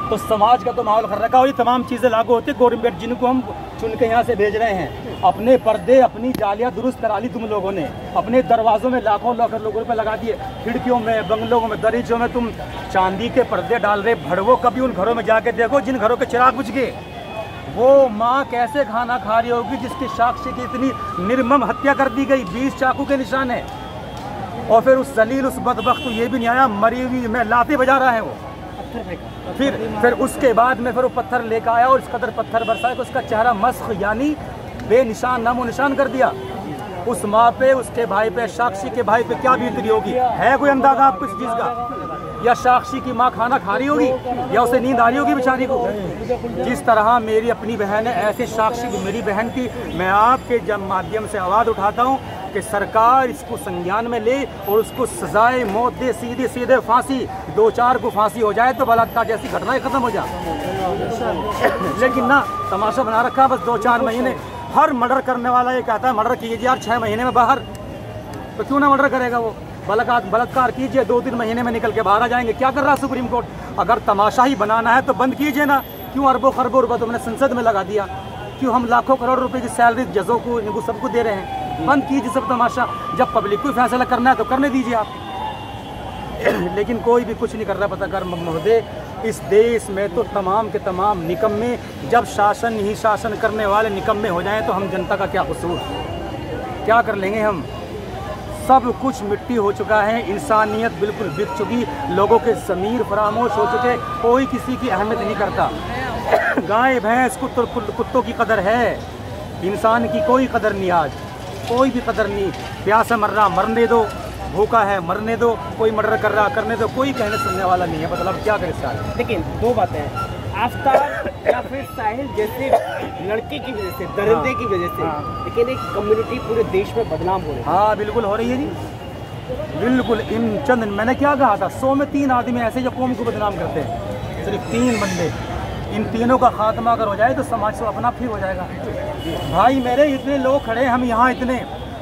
तो समाज का तो माहौल कर रखा है। और ये तमाम चीज़ें लागू होती है गवर्नमेंट जिनको हम चुन के यहाँ से भेज रहे हैं। अपने पर्दे अपनी जालियाँ दुरुस्त करा ली तुम लोगों ने, अपने दरवाज़ों में लाखों रुपए लगा दिए, खिड़कियों में, बंगलों में, दरीचों में तुम चांदी के पर्दे डाल रहे। भड़वो कभी उन घरों में जाके देखो जिन घरों के चिराग बुझ गए। वो माँ कैसे खाना खा रही होगी जिसकी साक्षी की इतनी निर्मम हत्या कर दी गई, 20 चाकू के निशान है। और फिर उस जलील उस बदबख्त को ये भी नहीं आया, मरी हुई में लाते बजा रहा है वो। फिर उसके बाद में फिर वो पत्थर लेकर आया और इस कदर पत्थर बरसाया कि उसका चेहरा मस्ख यानी बेनिशान, नामो निशान कर दिया। उस माँ पे, उसके भाई पे, साक्षी के भाई पे क्या बीतरी होगी? है कोई अंदाजा आपको इस चीज़ का? या साक्षी की माँ खाना खा रही होगी या उसे नींद आ रही होगी बेचारी को? जिस तरह मेरी अपनी बहन है, ऐसे साक्षी की मेरी बहन की मैं आपके जब माध्यम से आवाज़ उठाता हूँ कि सरकार इसको संज्ञान में ले और उसको सजाए मौत दे, सीधे सीधे फांसी, 2-4 को फांसी हो जाए तो बलात्कार जैसी घटनाएं खत्म हो जाए। लेकिन ना, तमाशा बना रखा बस 2-4 महीने। हर मर्डर करने वाला ये कहता है मर्डर कीजिए यार 6 महीने में बाहर, तो क्यों ना मर्डर करेगा वो? बलात्कार कीजिए 2-3 महीने में निकल के बाहर आ जाएंगे। क्या कर रहा है सुप्रीम कोर्ट? अगर तमाशा ही बनाना है तो बंद कीजिए ना। क्यों अरबों खरबों रुपये तुमने संसद में लगा दिया? क्यों हम लाखों करोड़ रुपए की सैलरी जजों को, इनको सबको दे रहे हैं? बंद कीजिए सब तमाशा। जब पब्लिक को फैसला करना है तो करने दीजिए आप। लेकिन कोई भी कुछ नहीं कर रहा। पत्रकार महोदय, इस देश में तो तमाम के तमाम निकम्मे, जब शासन ही शासन करने वाले निकम्मे हो जाएं तो हम जनता का क्या कसूर? क्या कर लेंगे हम? सब कुछ मिट्टी हो चुका है, इंसानियत बिल्कुल बिक चुकी, लोगों के ज़मीर फरामोश हो चुके, कोई किसी की अहमियत नहीं करता। गाय भैंस कुत्तों की कदर है, इंसान की कोई कदर नहीं। आज कोई भी कदर नहीं। प्यासा मर रहा मरने दो, भूखा है मरने दो, कोई मर्डर कर रहा करने दो, कोई कहने सुनने वाला नहीं है। मतलब क्या करे साल। लेकिन 2 बातें हैं, आफ्ताब या फिर साहिल जैसे लड़के की वजह से, दरिंदे की वजह से, लेकिन एक कम्युनिटी पूरे देश में बदनाम हो रही है। हाँ बिल्कुल हो रही है जी, बिल्कुल। इन चंद, मैंने क्या कहा था, 100 में 3 आदमी ऐसे जो कौम को बदनाम करते हैं, सिर्फ 3 बंदे। इन तीनों का खात्मा अगर हो जाए तो समाज से अपना ठीक हो जाएगा। भाई मेरे, इतने लोग खड़े, हम यहाँ इतने,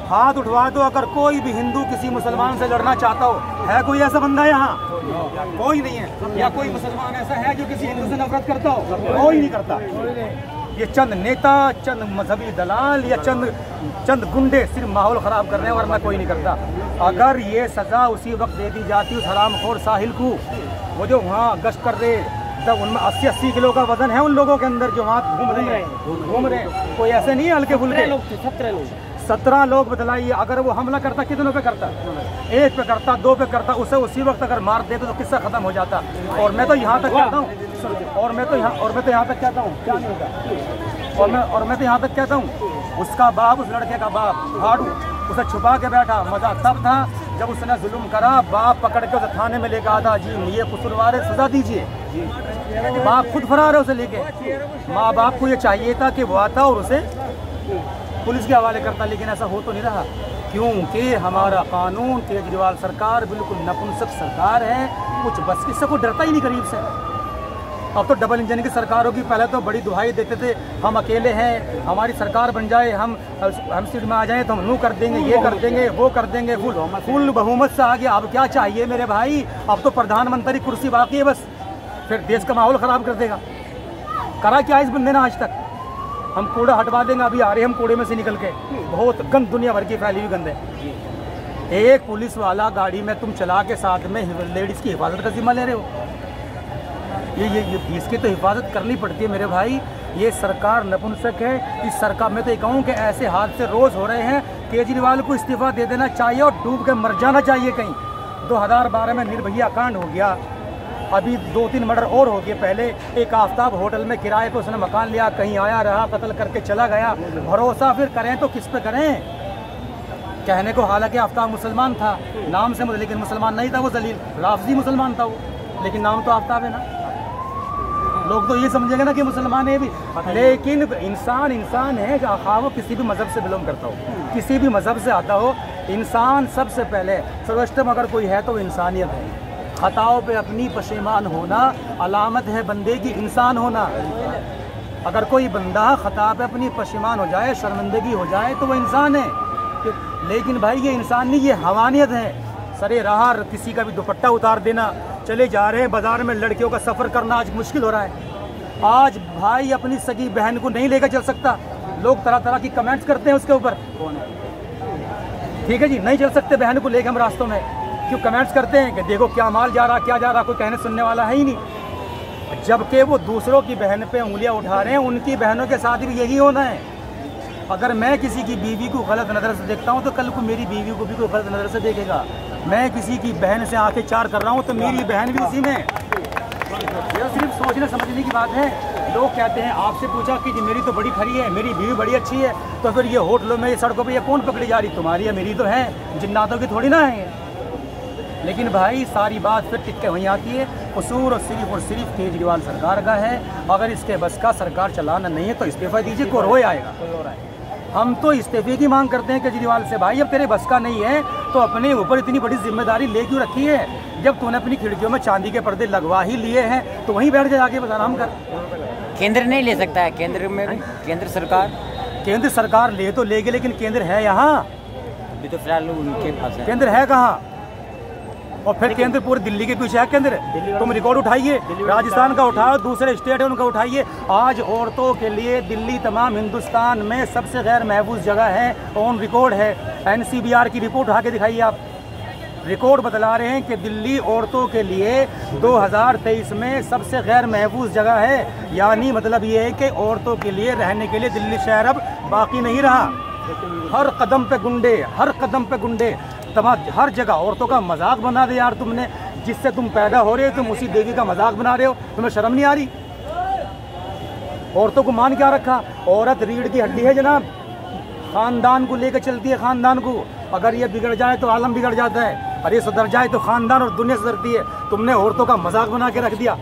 हाथ उठवा दो अगर कोई भी हिंदू किसी मुसलमान से लड़ना चाहता हो। है कोई ऐसा बंदा यहाँ? कोई नहीं है। या कोई मुसलमान ऐसा है जो किसी हिंदू से नफरत करता हो? कोई नहीं करता। ये चंद नेता, चंद मजहबी दलाल या चंद गुंडे सिर्फ माहौल ख़राब कर रहे हैं, वरना कोई नहीं करता। अगर ये सज़ा उसी वक्त दे दी जाती उस हरामखोर साहिल को, वो जो वहाँ गश्त कर रहे, तब उनमें 80-80 किलो का वजन है उन लोगों के अंदर जो हाथ घूम रहे हैं। कोई ऐसे नहीं है हल्के फुल्के लोग थे। 17 लोग बदलाइए। अगर वो हमला करता कितनों पे करता? 1 पे करता, 2 पे करता, उसे उसी वक्त अगर मार देते तो किस्सा खत्म हो जाता। और मैं तो यहाँ तक कहता हूँ, और मैं तो यहाँ तक कहता हूँ, क्या नहीं होता, और मैं तो यहाँ तक कहता हूँ, उसका बाप, उस लड़के का बाप भाड़ू, उसे छुपा के बैठा। मजा तब था जब उसने जुल्म करा, बाप पकड़ के उसे थाने में लेकर आता, जी ये कसूरवार है, सजा दीजिए। बाप खुद फरार है उसे लेके। माँ बाप को ये चाहिए था कि वो आता और उसे पुलिस के हवाले करता, लेकिन ऐसा हो तो नहीं रहा, क्योंकि हमारा कानून, केजरीवाल सरकार बिल्कुल नपुंसक सरकार है। कुछ बस किससे को डरता ही नहीं करीब से। अब तो डबल इंजन की सरकार होगी। पहले तो बड़ी दुहाई देते थे, हम अकेले हैं, हमारी सरकार बन जाए, हम सीट में आ जाएं तो हम यूँ कर देंगे, ये कर देंगे, वो कर देंगे। फुल बहुमत से आ गया। अब क्या चाहिए मेरे भाई? अब तो प्रधानमंत्री कुर्सी बाकी है बस, फिर देश का माहौल ख़राब कर देगा। करा क्या इस बंदे ने आज तक? हम कूड़ा हटवा देंगे, अभी आ रहे हम कूड़े में से निकल के, बहुत गंद दुनिया भर की फैली हुई गंद है। एक पुलिस वाला गाड़ी में तुम चला के साथ में लेडीज़ की हिफाजत का जिम्मा ले रहे हो। ये इसकी तो हिफाजत करनी पड़ती है मेरे भाई। ये सरकार नपुंसक है। इस सरकार में तो ये कहूँ कि ऐसे हादसे रोज़ हो रहे हैं। केजरीवाल को इस्तीफा दे देना चाहिए और डूब के मर जाना चाहिए कहीं। 2012 में निर्भया कांड हो गया, अभी 2-3 मर्डर और हो गए। पहले एक आफ्ताब होटल में किराए पे उसने मकान लिया, कहीं आया रहा, कत्ल करके चला गया। भरोसा फिर करें तो किस पे करें? कहने को हालांकि आफ्ताब मुसलमान था, नाम से, लेकिन मुसलमान नहीं था वो, जलील राफजी मुसलमान था वो, लेकिन नाम तो आफ्ताब है ना। लोग तो ये समझेंगे ना कि मुसलमान है भी, लेकिन इंसान है, हाँ वो किसी भी मज़हब से बिलोंग करता हो, किसी भी मज़हब से आता हो। इंसान सबसे पहले सर्वोत्तम अगर कोई है तो इंसानियत है। खताओं पे अपनी पशेमान होना अलामत है बंदे की इंसान होना। अगर कोई बंदा खता पे अपनी पशेमान हो जाए, शर्मिंदगी हो जाए, तो वो इंसान है। लेकिन भाई ये इंसान नहीं, ये हवानियत है। सरे राह किसी का भी दुपट्टा उतार देना, चले जा रहे हैं बाजार में, लड़कियों का सफ़र करना आज मुश्किल हो रहा है। आज भाई अपनी सगी बहन को नहीं लेकर चल सकता, लोग तरह तरह की कमेंट्स करते हैं उसके ऊपर। ठीक है जी, नहीं चल सकते बहन को लेकर हम रास्तों में, क्यों कमेंट्स करते हैं कि देखो क्या माल जा रहा, क्या जा रहा, कोई कहने सुनने वाला है ही नहीं। जबकि वो दूसरों की बहन पे उंगलियां उठा रहे हैं, उनकी बहनों के साथ भी यही होना है। अगर मैं किसी की बीवी को गलत नज़र से देखता हूँ तो कल को मेरी बीवी को भी कोई गलत नज़र से देखेगा। मैं किसी की बहन से आंखें चार कर रहा हूँ तो मेरी बहन भी उसी में। ये सिर्फ सोचने समझने की बात है। लोग कहते हैं, आपसे पूछा कि जी मेरी तो बड़ी खरी है, मेरी बीवी बड़ी अच्छी है, तो फिर ये होटलों में, ये सड़कों पे ये कौन पकड़ी जा रही, तुम्हारी या मेरी तो है, जिन्नातों की थोड़ी ना है। लेकिन भाई सारी बात फिर टिक के वहीं आती है, कसूर और सिर्फ केजरीवाल सरकार का है। अगर इसके बस का सरकार चलाना नहीं है तो इस्तीफा दीजिए, कोई रोए आएगा। हम तो इस्तीफे की मांग करते हैं केजरीवाल से। भाई अब तेरे बस का नहीं है तो अपने ऊपर इतनी बड़ी जिम्मेदारी ले क्यों रखी है? जब तूने अपनी खिड़कियों में चांदी के पर्दे लगवा ही लिए हैं तो वहीं बैठ जा, आगे बस आराम कर। केंद्र नहीं ले सकता है? केंद्र में केंद्र सरकार ले तो लेगी, लेकिन केंद्र है यहाँ? अभी तो फिलहाल उनके पास है। केंद्र है कहाँ? और फिर केंद्र पूरे दिल्ली के पीछे है केंद्र। तुम रिकॉर्ड उठाइए, राजस्थान का उठाओ, दूसरे स्टेट है उनका उठाइए। आज औरतों के लिए दिल्ली तमाम हिंदुस्तान में सबसे गैर महफूज जगह है, ऑन रिकॉर्ड है। NCBR की रिपोर्ट उठा के दिखाइए आप। रिकॉर्ड बतला रहे हैं कि दिल्ली औरतों के लिए 2023 में सबसे गैर महफूज जगह है। यानी मतलब ये है कि औरतों के लिए रहने के लिए दिल्ली शहर अब बाकी नहीं रहा। हर कदम पे गुंडे, हर कदम पे गुंडे, हर जगह औरतों का मजाक बना दे यार तुमने। जिससे तुम पैदा हो रहे हो तुम उसी देवी का मजाक बना रहे हो, तुम्हें शर्म नहीं आ रही? औरतों को मान क्या रखा? औरत रीढ़ की हड्डी है जनाब, खानदान को लेकर चलती है, खानदान को। अगर ये बिगड़ जाए तो आलम बिगड़ जाता है, और ये सुधर जाए तो खानदान और दुनिया सुधरती है। तुमने औरतों का मजाक बना के रख दिया।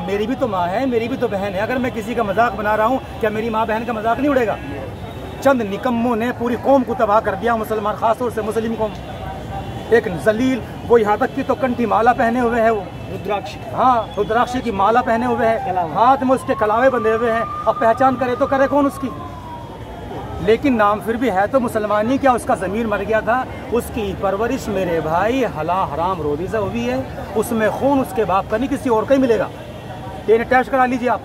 मेरी भी तो माँ है, मेरी भी तो बहन है। अगर मैं किसी का मजाक बना रहा हूँ, क्या मेरी माँ बहन का मजाक नहीं उड़ेगा? चंद निकम्मों ने पूरी कौम को तबाह कर दिया, मुसलमान, खासतौर से मुस्लिम कौम। एक जलील, वो यहाँ तक कि तो कंठी माला पहने हुए है, वो रुद्राक्ष, हाँ रुद्राक्ष की माला पहने हुए है, हाथ में उसके कलावे बंधे हुए हैं। अब पहचान करे तो करे कौन उसकी? लेकिन नाम फिर भी है तो मुसलमानी। क्या उसका ज़मीर मर गया था? उसकी परवरिश मेरे भाई हराम रोज़ी से हुई है। उसमें खून उसके बाप का नहीं, किसी और का ही मिलेगा। ये टेस्ट करा लीजिए आप।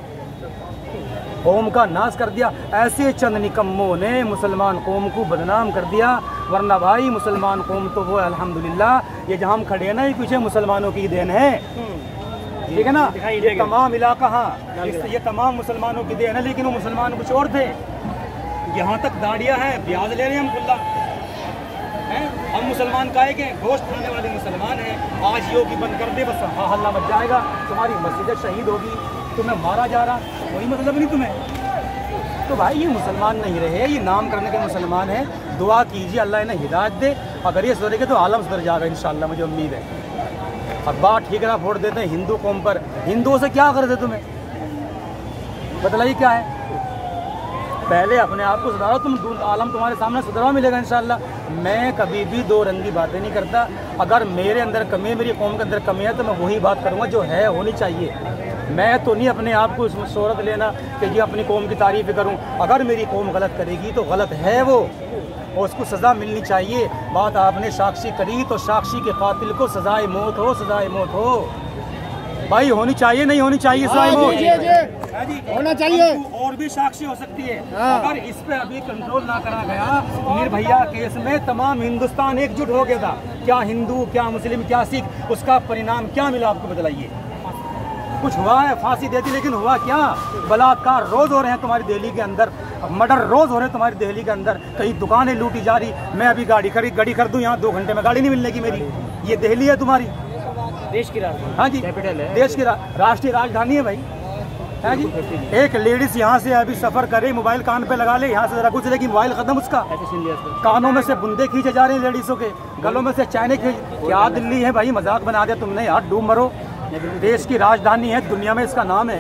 कौम का नाश कर दिया। ऐसे चंद निकम्मों ने मुसलमान कौम को बदनाम कर दिया। वरना भाई मुसलमान कौम तो वो अल्हम्दुलिल्लाह, ये जहाँ हम खड़े हैं ना, ये पीछे मुसलमानों की देन है। ठीक है ना? ये तमाम इलाका, हाँ ये तमाम मुसलमानों की देन है। लेकिन वो मुसलमान कुछ और थे। यहाँ तक दाढ़ियाँ हैं, ब्याज ले रहे हैं हम खुला हैं। हम मुसलमान काहे के? गोश्त खाने वाले मुसलमान हैं। आज योगी बंद कर दे, बस हाँ हल्ला मच जाएगा, तुम्हारी मस्जिद शहीद होगी, तुम्हें मारा जा रहा, कोई मतलब नहीं तुम्हें। तो भाई ये मुसलमान नहीं रहे, ये नाम करने के मुसलमान हैं। दुआ कीजिए अल्लाह इन्हें हिदायत दे। अगर ये सुधरेंगे तो आलम सुधर जाएगा इंशाअल्लाह, मुझे उम्मीद है। और बात ठीक ना फोड़ देते हैं हिंदू कौम पर। हिंदुओं से क्या कर दे तुम्हें? बतलाइए क्या है? पहले अपने आप को सुधारो, तुम आलम तुम्हारे सामने सुधरा मिलेगा इंशाअल्लाह। मैं कभी भी दो रंगी बातें नहीं करता। अगर मेरे अंदर कमी है, मेरी कौम के अंदर कमी है, तो मैं वही बात करूँगा जो है, होनी चाहिए। मैं तो नहीं अपने आप को इसमें शोहरत लेना कि जी अपनी कौम की तारीफ़ करूं। अगर मेरी कौम गलत करेगी तो गलत है वो, और उसको सज़ा मिलनी चाहिए। बात आपने साक्षी करी तो साक्षी के कातिल को सज़ाए मौत हो, सज़ाए मौत हो। भाई होनी चाहिए, नहीं होनी चाहिए सज़ाए मौत? होना चाहिए। और भी साक्षी हो सकती है। अगर इस पे अभी कंट्रोल ना करा गया, निर्भया केस में तमाम हिंदुस्तान एकजुट हो गया था। क्या हिंदू, क्या मुस्लिम, क्या सिख, उसका परिणाम क्या मिला आपको बतलाइए? कुछ हुआ है? फांसी देती, लेकिन हुआ क्या? बलात्कार रोज हो रहे हैं तुम्हारी दिल्ली के अंदर, मर्डर रोज हो रहे हैं तुम्हारी दिल्ली के अंदर, कहीं दुकानें लूटी जा रही। मैं अभी गाड़ी कर दूं, यहाँ 2 घंटे में गाड़ी नहीं मिलने की मेरी। ये दिल्ली है तुम्हारी, देश की राजधानी। हाँ जी, कैपिटल है, देश की राष्ट्रीय राजधानी है भाई। है जी। एक लेडीज यहाँ से अभी सफर करे, मोबाइल कान पे लगा ले, यहाँ से जरा कुछ लेगी, मोबाइल खत्म उसका। कानों में से बुंदे खींचे जा रहे हैं लेडीजों के, गलों में से चैने खींच। क्या दिल्ली है भाई? मजाक बना दिया तुमने यार, डूब मरो। देश की राजधानी है, दुनिया में इसका नाम है,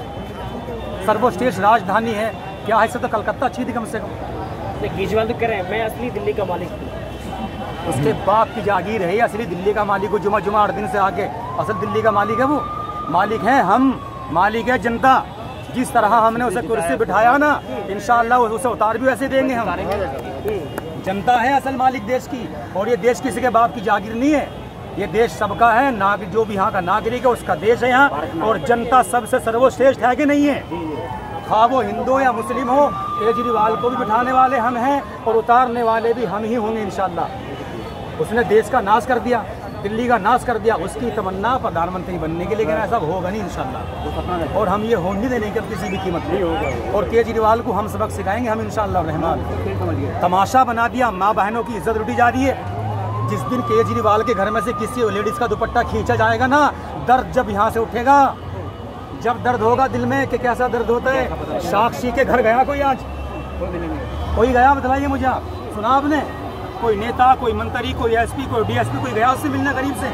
सर्वश्रेष्ठ राजधानी है। क्या है? तो कलकत्ता अच्छी थी कम से कम। केजरीवाल तो कह रहे हैं मैं असली दिल्ली का मालिक हूँ। उसके बाप की जागीर है असली दिल्ली का मालिक हो। जुमा 8 दिन से आके असल दिल्ली का मालिक है वो। मालिक है हम, मालिक है जनता। जिस तरह हमने उसे कुर्सी बिठाया ना, इंशाअल्लाह उसे उतार भी वैसे देंगे हम। जनता है असल मालिक देश की, और ये देश किसी के बाप की जागीर नहीं है। ये देश सबका है, जो भी यहाँ का नागरिक है उसका देश है यहाँ, और जनता सबसे सर्वश्रेष्ठ है कि नहीं है। हाँ वो हिंदू या मुस्लिम हो, केजरीवाल को भी बिठाने वाले हम हैं और उतारने वाले भी हम ही होंगे इंशाल्लाह। उसने देश का नाश कर दिया, दिल्ली का नाश कर दिया, उसकी तमन्ना प्रधानमंत्री बनने के लिए, लेकिन ऐसा होगा नहीं इंशाल्लाह, और हम ये होने देने के किसी भी कीमत नहीं होगा। और केजरीवाल को हम सबक सिखाएंगे हम इंशाल्लाह रहमान। तमाशा बना दिया, माँ बहनों की इज्जत लूटी जा रही है। जिस दिन केजरीवाल के घर में से किसी लेडीज़ का दुपट्टा खींचा जाएगा ना, दर्द जब यहाँ से उठेगा, जब दर्द होगा दिल में कि कैसा दर्द होता है। साक्षी के घर गया कोई आज? कोई गया? बताइए मुझे, आप सुना आपने? कोई नेता, कोई मंत्री, कोई एसपी, कोई डीएसपी, कोई गया उससे मिलने गरीब से?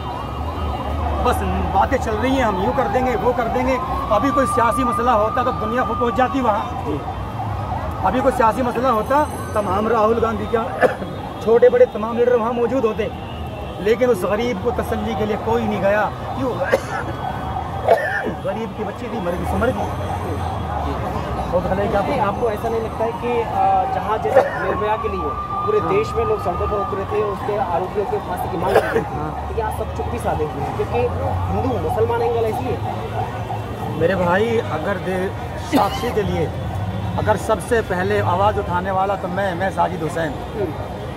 बस बातें चल रही हैं, हम यूँ कर देंगे, वो कर देंगे। अभी कोई सियासी मसला होता तो दुनिया को पहुँच जाती वहाँ। अभी कोई सियासी मसला होता, तमाम राहुल गांधी क्या छोटे बड़े तमाम लीडर वहाँ मौजूद होते, लेकिन उस गरीब को तसल्ली के लिए कोई नहीं गया। क्यों? गरीब की बच्ची थी, मर गई सो मर गई। आपको ऐसा नहीं लगता है कि जहाँ जैसे निर्भया के लिए पूरे देश में लोग सड़कों पर उतरे थे, उसके आरोपियों के फांसी की मांग की थी, यहाँ सब चुप्पी साधे हुए हैं क्योंकि हिंदू मुसलमान एंगल इसलिए? मेरे भाई, अगर साक्षी के लिए अगर सबसे पहले आवाज़ उठाने वाला तो मैं साजिद हुसैन,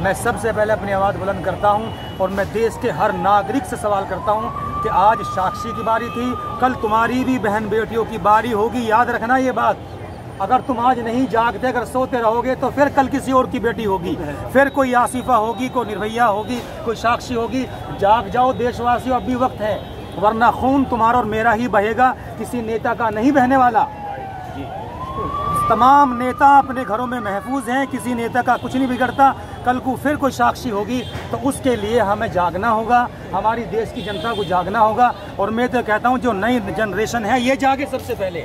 मैं सबसे पहले अपनी आवाज़ बुलंद करता हूं, और मैं देश के हर नागरिक से सवाल करता हूं कि आज साक्षी की बारी थी, कल तुम्हारी भी बहन बेटियों की बारी होगी। याद रखना ये बात। अगर तुम आज नहीं जागते, अगर सोते रहोगे, तो फिर कल किसी और की बेटी होगी, फिर कोई आसिफा होगी, कोई निर्भया होगी, कोई साक्षी होगी। जाग जाओ देशवासियों, अभी वक्त है, वरना खून तुम्हारा और मेरा ही बहेगा, किसी नेता का नहीं बहने वाला। तमाम नेता अपने घरों में महफूज हैं, किसी नेता का कुछ नहीं बिगड़ता। कल को फिर कोई साक्षी होगी तो उसके लिए हमें जागना होगा, हमारी देश की जनता को जागना होगा। और मैं तो कहता हूं जो नई जनरेशन है ये जागे सबसे पहले।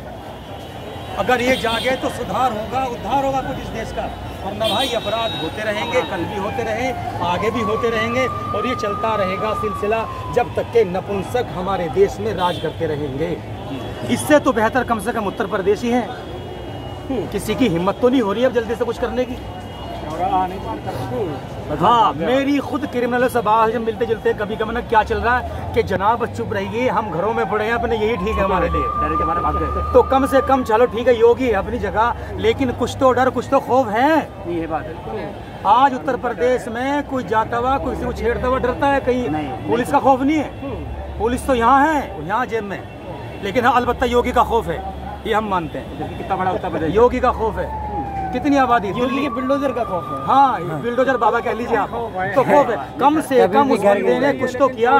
अगर ये जागे तो सुधार होगा, उद्धार होगा कुछ इस देश का। वरना भाई अपराध होते रहेंगे, कल भी होते रहे, आगे भी होते रहेंगे, और ये चलता रहेगा सिलसिला जब तक के नपुंसक हमारे देश में राज करते रहेंगे। इससे तो बेहतर कम से कम उत्तर प्रदेश ही है। किसी की हिम्मत तो नहीं हो रही है अब जल्दी से कुछ करने की। हाँ, मेरी खुद क्रिमिनल से बाहर जब मिलते जुलते कभी कभी ना क्या चल रहा है कि जनाब चुप रहिए, हम घरों में पड़े हैं अपने, यही ठीक है हमारे लिए। तो कम से कम चलो ठीक है, योगी है अपनी जगह, लेकिन कुछ तो डर, कुछ तो खौफ है। ये बात है। आज उत्तर प्रदेश में कोई जाता हुआ, कोई किसी को छेड़ता हुआ डरता है कहीं? पुलिस का खौफ नहीं है। पुलिस तो यहाँ है, यहाँ जेब में, लेकिन हाँ अलबत्ता योगी का खौफ है, ये हम मानते हैं। कितना बड़ा उत्तर प्रदेश, योगी का खौफ है। कितनी आबादी? योगी के बुलडोजर का खौफ है। हाँ, बुलडोजर बाबा कह लीजिए आप, तो खौफ है। कम से कम उस बंदे ने कुछ तो किया।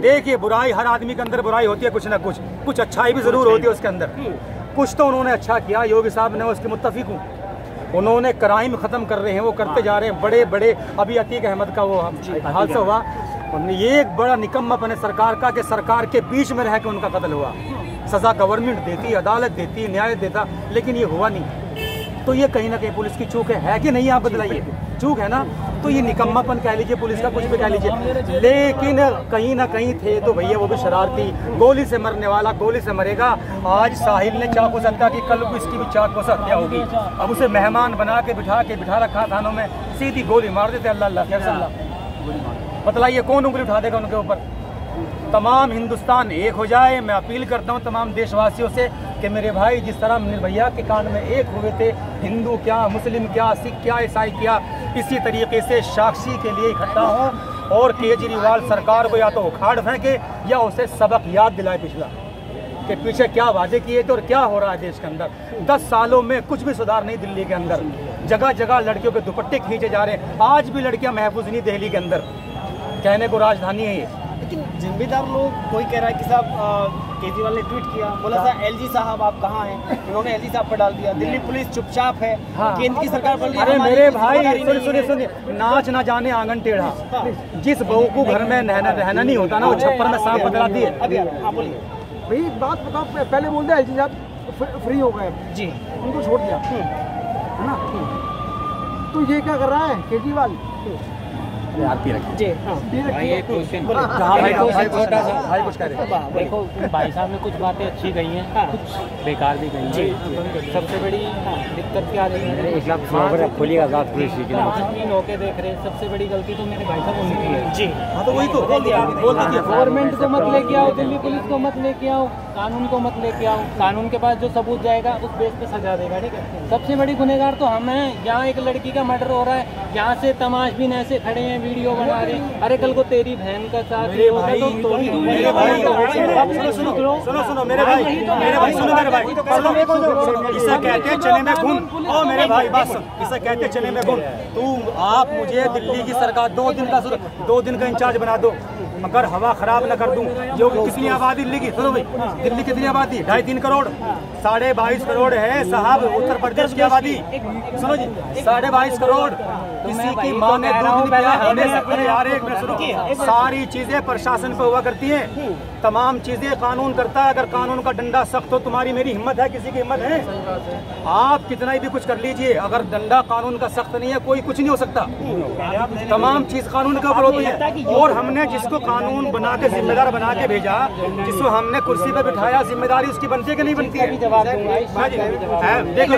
देखिए, बुराई, हर आदमी के अंदर बुराई होती है, कुछ ना कुछ अच्छाई भी जरूर होती है उसके अंदर। कुछ तो उन्होंने अच्छा किया। योगी साहब ने, उसके मुत्तफिक हूँ, उन्होंने क्राइम खत्म कर रहे हैं, वो करते जा रहे हैं। बड़े बड़े अभी अतीक अहमद का वो हादसा हुआ, ये एक बड़ा निकम्मापन है सरकार का कि सरकार के बीच में रह के उनका कत्ल हुआ। सजा गवर्नमेंट देती, अदालत देती, न्याय देता, लेकिन ये हुआ नहीं। तो ये कहीं ना कहीं पुलिस की चूक है कि नहीं? आप बदलाइए, चूक है ना? तो ये निकम्मापन कह लीजिए, पुलिस का कुछ भी कह लीजिए, लेकिन कहीं ना कहीं थे तो भैया वो भी शरारती। गोली से मरने वाला गोली से मरेगा। आज साहिल ने चाकू से हत्या की, कल को इसकी भी चाकू से हत्या होगी। अब उसे मेहमान बना के बिठा रखा थानों में, सीधी गोली मार देते। अल्लाह, बतलाइए कौन उंगली उठा देगा उनके ऊपर? तमाम हिंदुस्तान एक हो जाए। मैं अपील करता हूं तमाम देशवासियों से कि मेरे भाई, जिस तरह निर्भया के कांड में एक हुए थे, हिंदू क्या, मुस्लिम क्या, सिख क्या, ईसाई क्या, इसी तरीके से साक्षी के लिए इकट्ठा हों और केजरीवाल सरकार को या तो उखाड़ फेंके या उसे सबक याद दिलाए पिछला कि पीछे क्या वादे किए थे और क्या हो रहा है देश के अंदर। 10 सालों में कुछ भी सुधार नहीं। दिल्ली के अंदर जगह जगह लड़कियों के दुपट्टे खींचे जा रहे हैं। आज भी लड़कियां महफूज नहीं दिल्ली के अंदर, कहने को राजधानी है ये। लेकिन जिम्मेदार लोग, कोई कह रहा है कि साहब केजरीवाल ने ट्वीट किया, बोला था एलजी साहब आप कहाँ हैं, उन्होंने एलजी साहब पर डाल दिया। दिल्ली पुलिस चुपचाप है। हाँ। केंद्र की सरकार बोल रही है। अरे मेरे भाई सुनिए, नाच ना जाने आंगन टेढ़ा। जिस बहू को घर में रहना नहीं होता ना, वो छप्पर में सांप पकड़ाती है। बोलिए भाई, एक बात बताओ, पहले बोल दिया एलजी साहब फ्री हो गए जी, उनको छोड़ दिया है ना। तो ये क्या कर रहा है केजरीवाल? आरपी रखी जी हाँ भाई एक क्वेश्चन भाई कुछ कह रहे हैं। देखो भाई साहब ने कुछ बातें अच्छी कही हैं, कुछ बेकार भी कही हैं। सबसे बड़ी दिक्कत क्या रही है, 1 लाख खोलिएगा आज़ाद कृषि के नाम से। तीन होके देख रहे, सबसे बड़ी गलती तो मेरे भाई साहब उनकी है जी हाँ तो वही तो बोल दीजिए। गवर्नमेंट को मत लेके आओ, दिल्ली पुलिस को मत लेके आओ, कानून को मत लेके आओ, कानून के पास जो सबूत जाएगा उस बेस पे सजा देगा, ठीक है। सबसे बड़ी गुनहगार तो हम हैं। यहाँ एक लड़की का मर्डर हो रहा है, यहाँ से तमाशबीन ऐसे खड़े हैं वीडियो बना रहे हैं, अरे कल को तेरी बहन का साथ मेरे भाई सुनो मेरे भाई सुनो मेरे भाई इसे कहते हैं चने में खून। ओ मेरे भाई बस, इसे कहते हैं चने में खून। तू आप मुझे दिल्ली की सरकार 2 दिन का इंचार्ज बना दो, मगर हवा खराब न कर दूं। जो कितनी आबादी दिल्ली की, सुनो भाई, दिल्ली कितनी आबादी? 2.5-3 करोड़, 22.5 करोड़ है साहब उत्तर प्रदेश की आबादी। सुनो जी, 22.5 करोड़। किसी की माँ ने दूध नहीं पिया, हमने यार एक मिनट सुनो। सारी चीजें प्रशासन पे हुआ करती हैं, तमाम चीजें कानून करता है। अगर कानून का डंडा सख्त हो, तुम्हारी मेरी हिम्मत है, किसी की हिम्मत है? आप कितना ही भी कुछ कर लीजिए, अगर डंडा कानून का सख्त नहीं है, कोई कुछ नहीं हो सकता। तमाम चीज कानून के ऊपर होती है। और हमने जिसको कानून बना के जिम्मेदार बना के भेजा, जिसको हमने कुर्सी पे बिठाया, जिम्मेदारी उसकी बनती है कि नहीं बनती है? देखो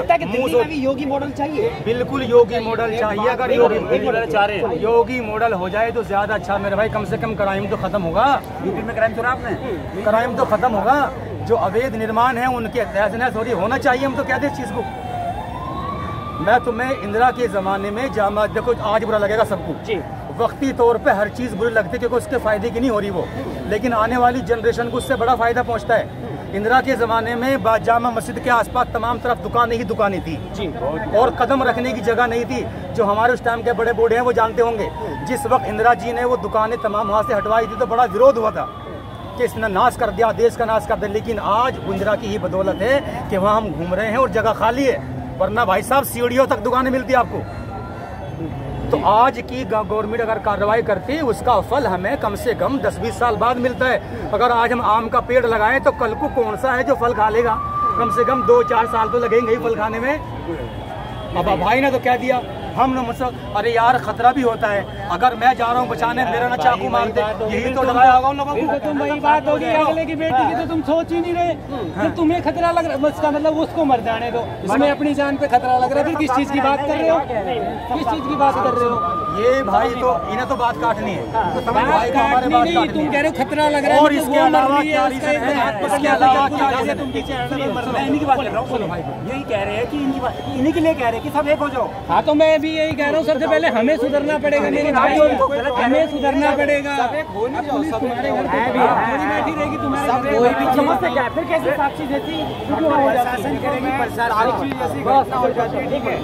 योगी मॉडल चाहिए, बिल्कुल योगी मॉडल चाहिए। अगर योगी मॉडल हो जाए तो ज्यादा अच्छा मेरे भाई। कम से कम क्राइम तो खत्म होगा। यूपी में क्राइम सुना आपने? क्राइम तो खत्म होगा। जो अवैध निर्माण है उनके तहस थोड़ी होना चाहिए। हम तो कहते हैं इस चीज को। मैं तुम्हें इंदिरा के जमाने में जामा, देखो आज बुरा लगेगा सबको, वक्ती तौर पे हर चीज बुरी लगती है क्योंकि उसके फायदे की नहीं हो रही वो, लेकिन आने वाली जनरेशन को उससे बड़ा फायदा पहुंचता है। इंदिरा के ज़माने में जामा मस्जिद के आसपास तमाम तरफ दुकानें ही दुकानें थी जी, और कदम रखने की जगह नहीं थी। जो हमारे उस टाइम के बड़े बूढ़े हैं वो जानते होंगे, जिस वक्त इंदिरा जी ने वो दुकानें तमाम वहाँ से हटवाई थी तो बड़ा विरोध हुआ था कि इसने नाश कर दिया, देश का नाश कर दिया। लेकिन आज इंदिरा की ही बदौलत है कि वहाँ हम घूम रहे हैं और जगह खाली है, वरना भाई साहब सीढ़ियों तक दुकानें मिलती आपको। तो आज की गवर्नमेंट अगर कार्रवाई करती है उसका फल हमें कम से कम 10-20 साल बाद मिलता है। अगर आज हम आम का पेड़ लगाएं तो कल को कौन सा है जो फल खा लेगा? कम से कम 2-4 साल तो लगेंगे ही फल खाने में। अब भाई ने तो कह दिया हम न मतलब, अरे यार खतरा भी होता है। अगर मैं जा रहा हूँ बचाने, मेरा ना चाकू मार दे, यही तो डराया होगा उन लोगों को। तुम वही बात होगी, अगले की बेटी की तो तुम सोच ही नहीं रहे। फिर तुम्हें खतरा लग रहा है, उसका मतलब उसको मर जाने दो, इसमें अपनी जान पे खतरा लग रहा है। फिर किस चीज की बात कर रहे हो? किस चीज की बात कर रहे हो? ये भाई तो इन्हें तो बात काटनी है, तो भाई को हमारे बात काटनी तुम है। कह रहे हो खतरा लग रहा है और इसके अलावा क्या रीजन है? इसके अलावा क्या रीजन है? मैं इन्हीं की बात कर रहा हूँ। यही कह रहे हैं कि इन्हीं के लिए कह रहे हैं कि सब एक हो जाओ। हाँ तो मैं भी यही कह रहा हूँ, सबसे पहले हमें सुधरना पड़ेगा मेरे भाई, हमें सुधरना पड़ेगा। पुलिस तुम्हारे घर पे थोड़ी बैठी रहेगी, तुम्हारे घर कोई भी समझते क्या है? फिर कैसे साक्षी जैसी प्रशासन करेगी, साक्षी जैसी घटना हो जाती है। ठीक है,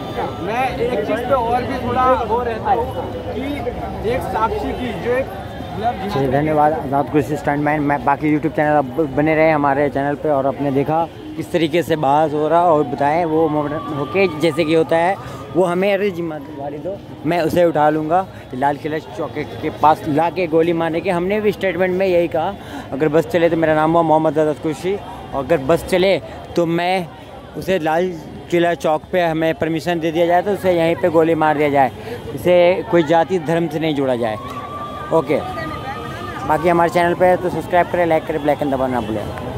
मैं एक चीज पे और भी थोड़ा वो रहता हूँ कि एक साक्षी की जो एक चलिए धन्यवाद आज़ाद कृषि स्टंटमैन। मैं बाकी यूट्यूब चैनल अब बने रहे हमारे चैनल पे और आपने देखा किस तरीके से बहस हो रहा और बताएं वो होके जैसे कि होता है वो हमें अरे जिम्मेदारी दो, मैं उसे उठा लूँगा। लाल किला चौके के पास ला के गोली मारने के हमने भी स्टेटमेंट में यही कहा, अगर बस चले तो मेरा नाम हुआ मोहम्मद आज़ाद कृषि, और अगर बस चले तो मैं उसे लाल किला चौक पे हमें परमिशन दे दिया जाए तो उसे यहीं पे गोली मार दिया जाए, इसे कोई जाति धर्म से नहीं जोड़ा जाए। ओके, बाकी हमारे चैनल पे तो सब्सक्राइब करें, लाइक करें, बेल आइकन दबाना ना भूलें।